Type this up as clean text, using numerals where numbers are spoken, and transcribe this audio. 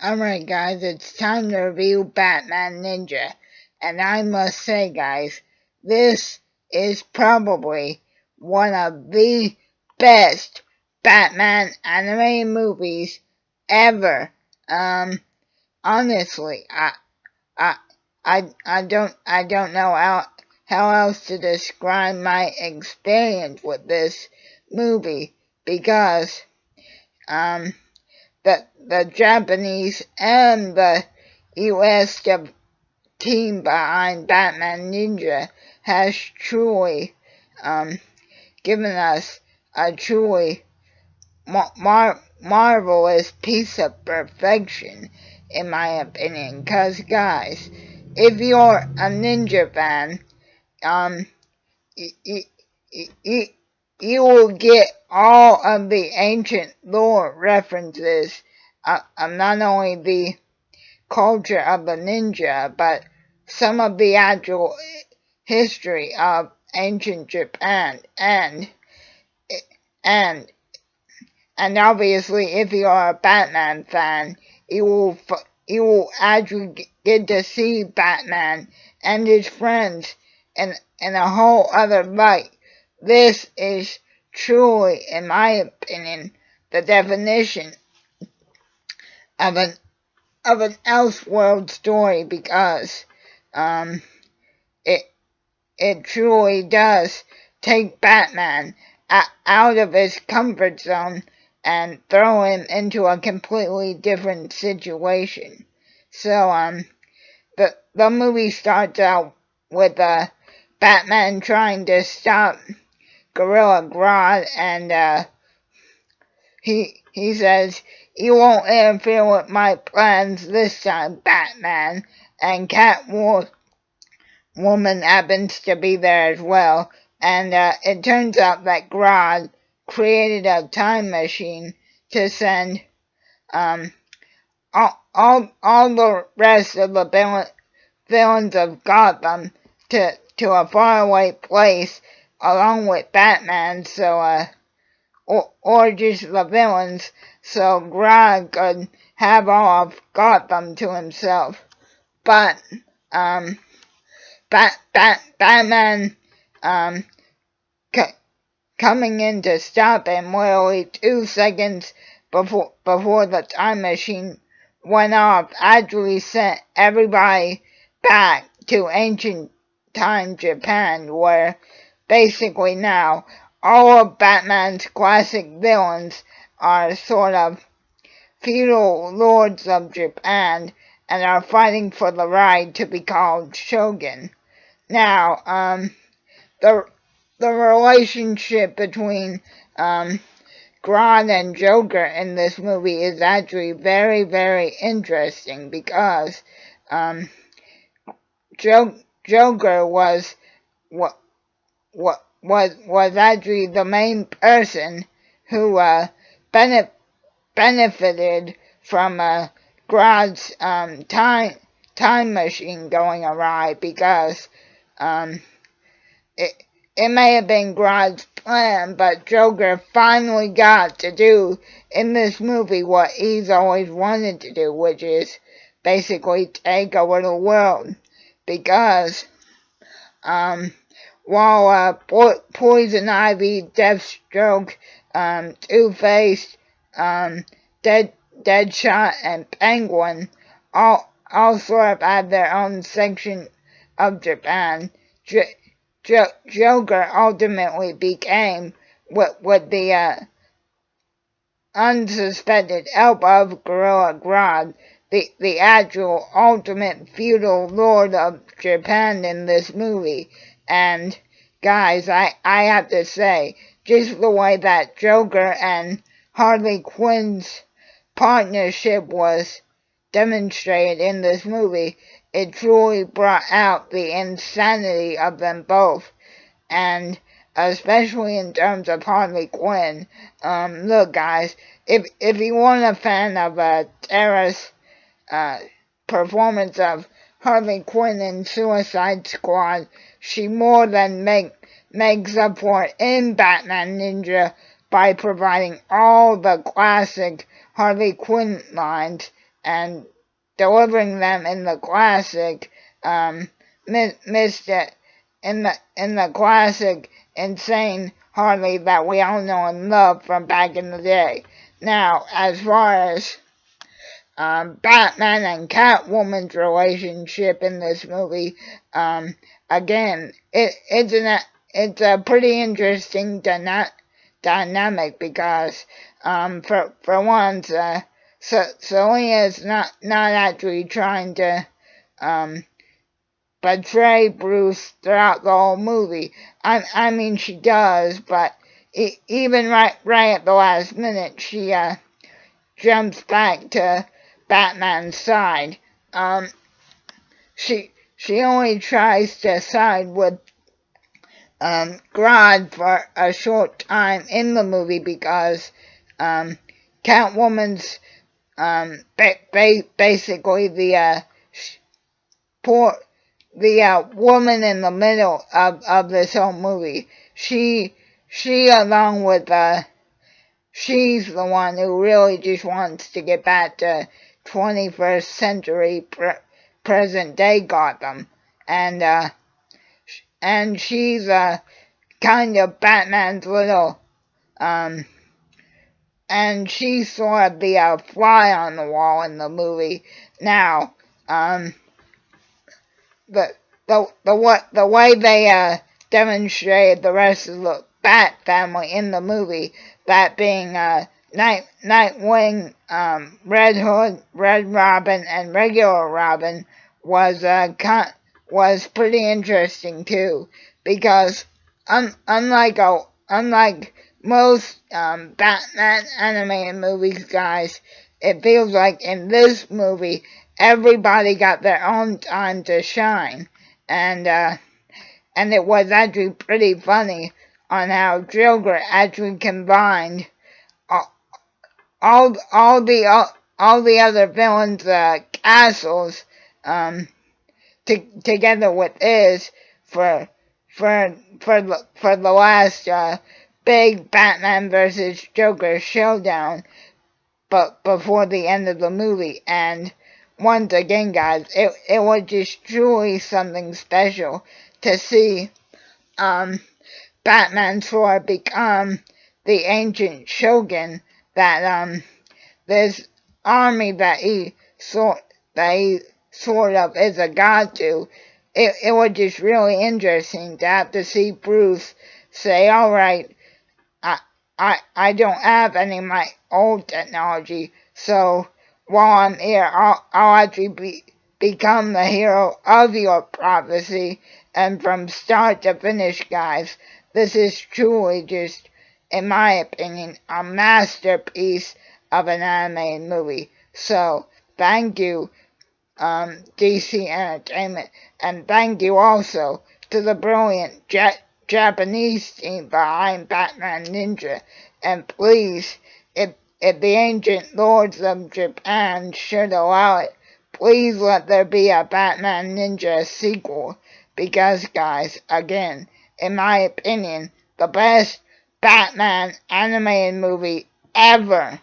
Alright guys, it's time to review Batman Ninja. And I must say guys, this is probably one of the best Batman animated movies ever. Honestly, I don't know how else to describe my experience with this movie because, the Japanese and the US team behind Batman Ninja has truly given us a truly marvelous piece of perfection, in my opinion. Because, guys, if you're a ninja fan, you will get all of the ancient lore references, not only the culture of the ninja, but some of the actual history of ancient Japan, and obviously, if you are a Batman fan, you will actually get to see Batman and his friends in a whole other light. This is truly, in my opinion, the definition of an Elseworld story, because it truly does take Batman out of his comfort zone and throw him into a completely different situation. So the movie starts out with Batman trying to stop Gorilla Grodd, and he says, "You won't interfere with my plans this time, Batman." And Catwoman happens to be there as well, and it turns out that Grodd created a time machine to send all the rest of the villains of Gotham to a faraway place along with Batman, or just the villains, so Grodd could have all of Gotham to himself. But Batman coming in to stop him literally 2 seconds before the time machine went off actually sent everybody back to ancient time Japan, where basically now all of Batman's classic villains are sort of feudal lords of Japan and are fighting for the right to be called shogun. Now, the relationship between Grodd and Joker in this movie is actually very, very interesting, because Joker was actually the main person who benefited from Grodd's time machine going awry, because it may have been Grodd's plan, but Joker finally got to do in this movie what he's always wanted to do, which is basically take over the world. Because while Poison Ivy, Deathstroke, Two-Face, Deadshot, and Penguin all sort of had their own section of Japan, Joker ultimately became, with the unsuspected help of Gorilla Grodd, the actual ultimate feudal lord of Japan in this movie. And guys, I have to say, just the way that Joker and Harley Quinn's partnership was demonstrated in this movie, it truly brought out the insanity of them both. And especially in terms of Harley Quinn, look guys, if you weren't a fan of Tara's performance of Harley Quinn in Suicide Squad, she more than makes up for it in Batman Ninja by providing all the classic Harley Quinn lines, and delivering them in the classic, missed it in the classic insane Harley that we all know and love from back in the day. Now, as far as Batman and Catwoman's relationship in this movie, again, it's a pretty interesting dynamic because, for once, Selina's not actually trying to betray Bruce throughout the whole movie. I mean, she does, but even right at the last minute, she jumps back to Batman's side. She only tries to side with Grodd for a short time in the movie because Catwoman's basically the woman in the middle of this whole movie. She along with she's the one who really just wants to get back to 21st century present day Gotham, and she's kind of Batman's little and she's sort of the fly on the wall in the movie. Now, the way they demonstrated the rest of the Bat family in the movie, that being Nightwing, Red Hood, Red Robin, and regular Robin, was pretty interesting too, because unlike most Batman animated movies, guys, it feels like in this movie everybody got their own time to shine, and it was actually pretty funny on how Joker actually combined all the other villains' castles together with his for the last big Batman versus Joker showdown, but before the end of the movie. And once again, guys, it was just truly something special to see Batman sort of become the ancient shogun that this army that he sort of is a god to. It was just really interesting to have to see Bruce say, alright, I don't have any of my old technology, so while I'm here, I'll actually become the hero of your prophecy. And from start to finish, guys, this is truly just, in my opinion, a masterpiece of an animated movie. So, thank you, DC Entertainment, and thank you also to the brilliant Japanese team behind Batman Ninja. And please, if the ancient lords of Japan should allow it, please let there be a Batman Ninja sequel, because, guys, again, in my opinion, the best Batman animated movie ever